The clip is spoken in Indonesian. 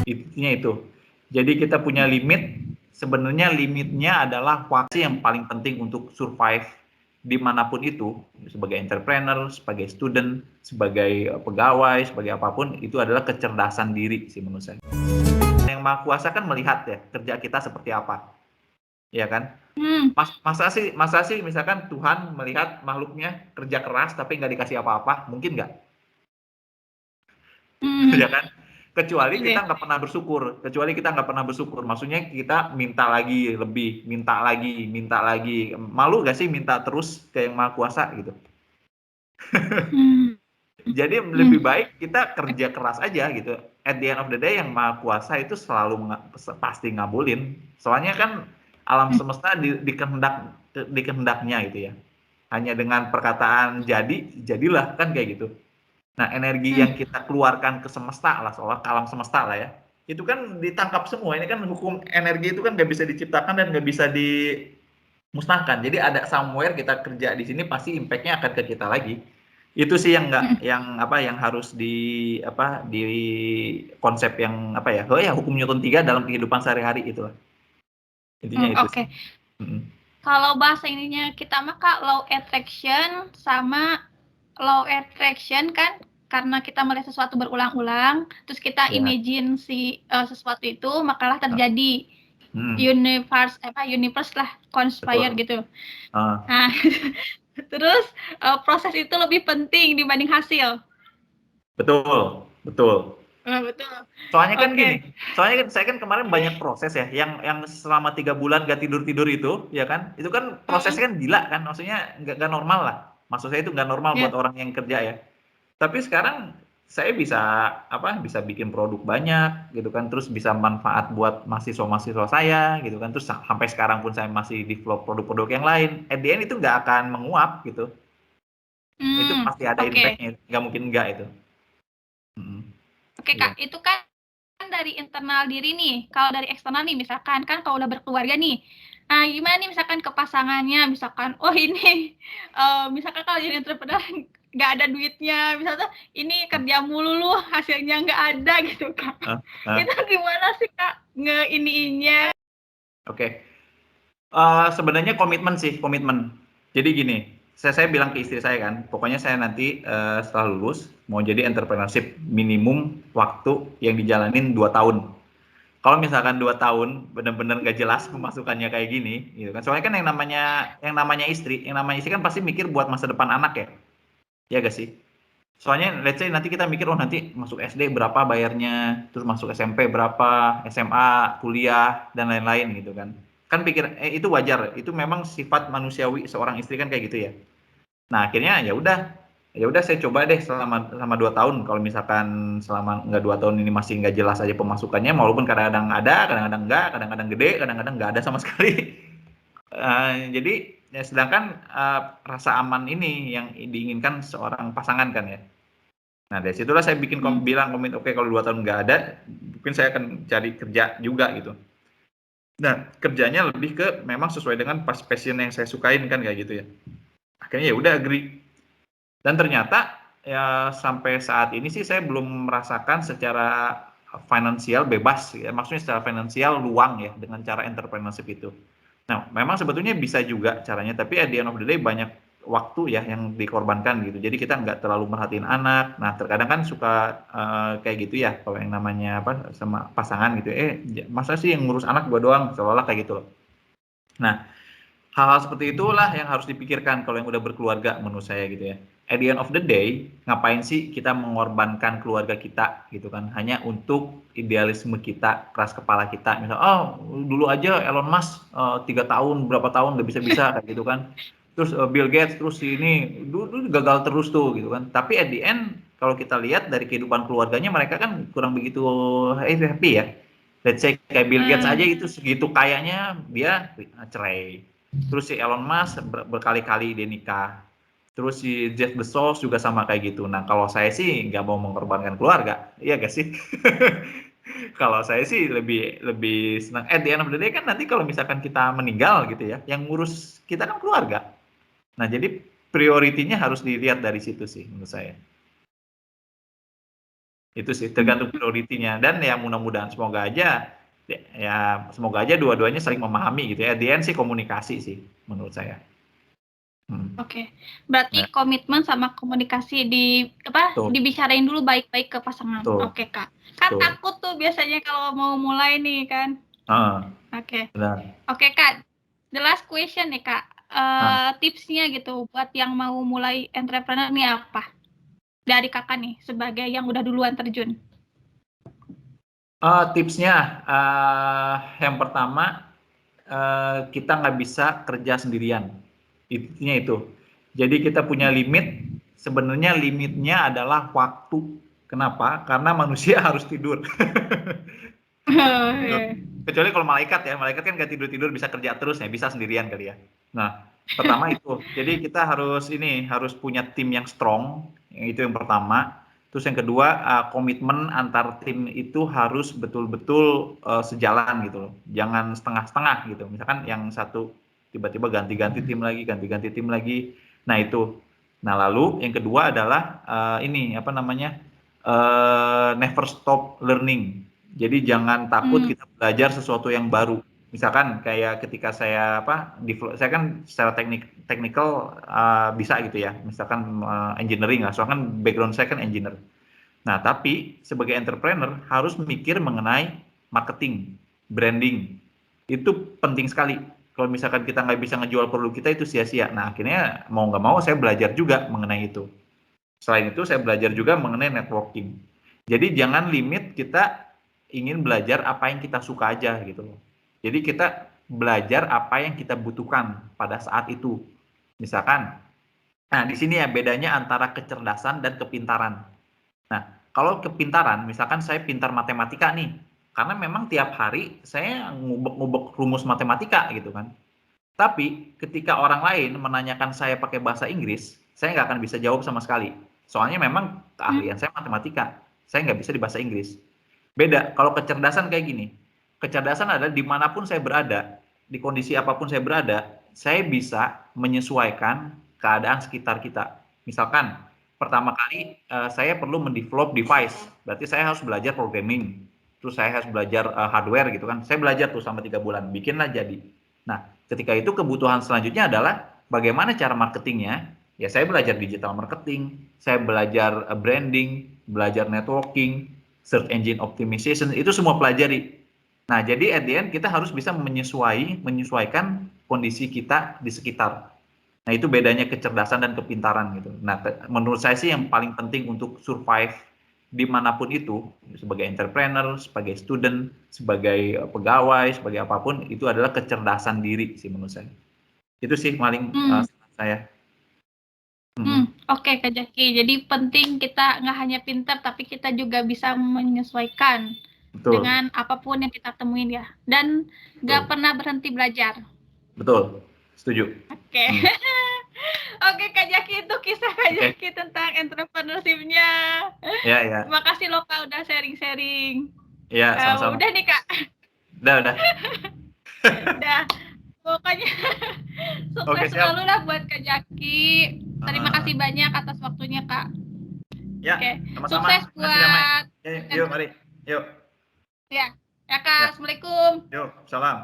Intinya itu. Jadi kita punya limit, sebenarnya limitnya adalah waktu yang paling penting untuk survive dimanapun itu, sebagai entrepreneur, sebagai student, sebagai pegawai, sebagai apapun, itu adalah kecerdasan diri sih menurut saya. Yang Maha Kuasa kan melihat ya kerja kita seperti apa, ya kan? Masa sih misalkan Tuhan melihat makhluknya kerja keras tapi nggak dikasih apa-apa, mungkin nggak? Hmm. Ya kan? Kecuali Oke. kita nggak pernah bersyukur, maksudnya kita minta lagi lebih, minta lagi, malu gak sih minta terus ke yang Maha Kuasa gitu. Hmm. Jadi lebih baik kita kerja keras aja gitu. At the end of the day yang Maha Kuasa itu selalu pasti ngabulin. Soalnya kan alam semesta dikehendaknya gitu ya. Hanya dengan perkataan jadi, jadilah kan kayak gitu. Nah, energi yang kita keluarkan ke semesta lah, seolah ke alam semesta lah ya. Itu kan ditangkap semua. Ini kan hukum energi itu kan nggak bisa diciptakan dan nggak bisa dimusnahkan. Jadi ada somewhere kita kerja di sini pasti impact-nya akan ke kita lagi. Itu sih yang nggak, yang harus di konsep yang hukum Newton 3 dalam kehidupan sehari-hari itulah. Intinya itu sih. Oke. Kalau bahasa ininya kita mah Kak, law attraction sama law attraction kan karena kita melihat sesuatu berulang-ulang, terus kita Ya. imagine sesuatu itu, makalah terjadi. Hmm, Universe lah conspire betul. gitu. Ah, Nah, terus proses itu lebih penting dibanding hasil. betul, betul. Betul. Soalnya kan Oke. gini, saya kan kemarin banyak proses ya, yang selama 3 bulan gak tidur-tidur itu, ya kan, itu kan prosesnya kan gila kan, maksudnya nggak normal lah. Maksud saya itu nggak normal buat Ya. orang yang kerja ya. Tapi sekarang saya bisa bisa bikin produk banyak gitu kan, terus bisa manfaat buat mahasiswa-mahasiswa saya gitu kan, terus sampai sekarang pun saya masih develop produk-produk yang lain. At the end itu nggak akan menguap gitu. Itu pasti ada Oke. impact-nya, nggak mungkin nggak itu. Mm, Oke iya. Kak, itu kan dari internal diri nih. Kalau dari eksternal nih, misalkan kan kalau udah berkeluarga nih, nah gimana nih misalkan ke pasangannya, misalkan, oh ini, misalkan kalau jadi entrepreneur nggak ada duitnya, misalnya ini kerja mulu lu, hasilnya nggak ada gitu Kak. Hah? Hah? Itu gimana sih Kak ngeiniinnya? Oke. Sebenarnya komitmen sih, komitmen. Jadi gini, saya bilang ke istri saya kan, pokoknya saya nanti setelah lulus mau jadi entrepreneurship minimum waktu yang dijalanin 2 tahun. Kalau misalkan 2 tahun benar-benar nggak jelas pemasukannya kayak gini, gitu kan. Soalnya kan yang namanya istri kan pasti mikir buat masa depan anak ya. Ya gak sih? Soalnya let's say nanti kita mikir, oh nanti masuk SD berapa bayarnya, terus masuk SMP berapa, SMA, kuliah dan lain-lain gitu kan. Kan pikir itu wajar, itu memang sifat manusiawi seorang istri kan kayak gitu ya. Nah, akhirnya ya udah saya coba deh selama 2 tahun. Kalau misalkan selama nggak 2 tahun ini masih nggak jelas aja pemasukannya, walaupun kadang-kadang ada, kadang-kadang enggak, kadang-kadang gede, kadang-kadang nggak ada sama sekali. Jadi ya sedangkan rasa aman ini yang diinginkan seorang pasangan kan ya. Nah, dari situlah saya bilang komit, oke kalau 2 tahun nggak ada, mungkin saya akan cari kerja juga gitu. Nah, kerjanya lebih ke memang sesuai dengan passion yang saya sukain kan kayak gitu ya. Akhirnya ya udah agree. Dan ternyata ya sampai saat ini sih saya belum merasakan secara finansial bebas ya. Maksudnya secara finansial luang ya dengan cara entrepreneurship itu. Nah, memang sebetulnya bisa juga caranya, tapi at the end of the day banyak waktu ya yang dikorbankan gitu. Jadi kita nggak terlalu merhatiin anak. Nah, terkadang kan suka kayak gitu ya, kalau yang namanya sama pasangan gitu. Masa sih yang ngurus anak gue doang? Seolah-olah kayak gitu loh. Nah, hal-hal seperti itulah yang harus dipikirkan kalau yang udah berkeluarga menurut saya gitu ya. At the end of the day, ngapain sih kita mengorbankan keluarga kita gitu kan hanya untuk idealisme kita, keras kepala kita. Misal, oh dulu aja Elon Musk 3 tahun, berapa tahun nggak bisa-bisa kayak gitu kan. Terus Bill Gates, terus ini dulu gagal terus tuh gitu kan. Tapi at the end, kalau kita lihat dari kehidupan keluarganya, mereka kan kurang begitu happy ya. Let's say kayak Bill Gates aja itu segitu kayanya dia cerai. Terus si Elon Musk berkali-kali dia nikah. Terus si Jeff Bezos juga sama kayak gitu. Nah, kalau saya sih nggak mau mengorbankan keluarga. Iya gak sih? Kalau saya sih lebih lebih senang. At the end of the day kan nanti kalau misalkan kita meninggal gitu ya, yang ngurus kita kan keluarga. Nah, jadi prioritinya harus dilihat dari situ sih menurut saya. Itu sih tergantung prioritinya, dan ya mudah-mudahan semoga aja dua-duanya saling memahami gitu ya. At the end sih komunikasi sih menurut saya. Oke. Berarti Ya, komitmen sama komunikasi betul, dibicarain dulu baik-baik ke pasangan. betul, Oke, Kak. Kan betul. takut tuh biasanya kalau mau mulai nih kan. Ah, Oke. benar. Oke, Kak. The last question nih, Kak. Ah, Tipsnya gitu buat yang mau mulai entrepreneur nih apa? Dari Kakak nih sebagai yang udah duluan terjun. tipsnya, yang pertama, kita nggak bisa kerja sendirian. Intinya itu. Jadi kita punya limit, sebenarnya limitnya adalah waktu. Kenapa? Karena manusia harus tidur. Kecuali kalau malaikat ya, malaikat kan nggak tidur-tidur bisa kerja terus ya, bisa sendirian kali ya. Nah, pertama itu. Jadi kita harus punya tim yang strong, itu yang pertama. Terus yang kedua, komitmen antar tim itu harus betul-betul sejalan gitu loh. Jangan setengah-setengah gitu. Misalkan yang satu tiba-tiba ganti-ganti tim lagi, ganti-ganti tim lagi. Nah, itu. Nah, lalu yang kedua adalah never stop learning. Jadi jangan takut kita belajar sesuatu yang baru. Misalkan kayak ketika saya saya kan secara teknikal bisa gitu ya. Misalkan engineering lah, soalnya kan background saya kan engineer. Nah, tapi sebagai entrepreneur harus mikir mengenai marketing, branding. Itu penting sekali. Kalau misalkan kita nggak bisa ngejual produk kita itu sia-sia. Nah, akhirnya mau nggak mau saya belajar juga mengenai itu. Selain itu saya belajar juga mengenai networking. Jadi jangan limit kita ingin belajar apa yang kita suka aja gitu loh. Jadi kita belajar apa yang kita butuhkan pada saat itu. Misalkan, nah di sini ya bedanya antara kecerdasan dan kepintaran. Nah, kalau kepintaran, misalkan saya pintar matematika nih, karena memang tiap hari saya ngubek-ngubek rumus matematika gitu kan. Tapi ketika orang lain menanyakan saya pakai bahasa Inggris, saya nggak akan bisa jawab sama sekali. Soalnya memang keahlian saya matematika, saya nggak bisa di bahasa Inggris. Beda, kalau kecerdasan kayak gini. Kecerdasan adalah dimanapun saya berada, di kondisi apapun saya berada, saya bisa menyesuaikan keadaan sekitar kita. Misalkan, pertama kali saya perlu mendevelop device, berarti saya harus belajar programming, terus saya harus belajar hardware gitu kan. Saya belajar tuh selama 3 bulan, bikinlah jadi. Nah, ketika itu kebutuhan selanjutnya adalah bagaimana cara marketingnya. Ya saya belajar digital marketing, saya belajar branding, belajar networking, search engine optimization, itu semua pelajari. Nah, jadi at the end kita harus bisa menyesuaikan kondisi kita di sekitar. Nah, itu bedanya kecerdasan dan kepintaran gitu. Nah, menurut saya sih yang paling penting untuk survive dimanapun itu, sebagai entrepreneur, sebagai student, sebagai pegawai, sebagai apapun, itu adalah kecerdasan diri sih menurut saya. Itu sih paling saya. Oke, Kak Jaki. Jadi penting kita nggak hanya pintar, tapi kita juga bisa menyesuaikan Betul, dengan apapun yang kita temuin ya. Dan nggak betul, pernah berhenti belajar. betul, setuju. Oke. Oke, Kak Jaki, itu kisah Kak Oke, Jaki tentang entrepreneurship-nya. ya, ya, Terima kasih loh Kak udah sharing-sharing. ya, sama-sama. Udah nih Kak. Udah. Udah. Pokoknya Oke, sukses siap. selalu lah buat Kak Jaki. Terima kasih banyak atas waktunya Kak. Ya, Oke. Sukses sama-sama. Makasih damai. buat Yuk, mari. Yuk. ya. Ya Kak, Ya, Assalamualaikum. yuk. Salam.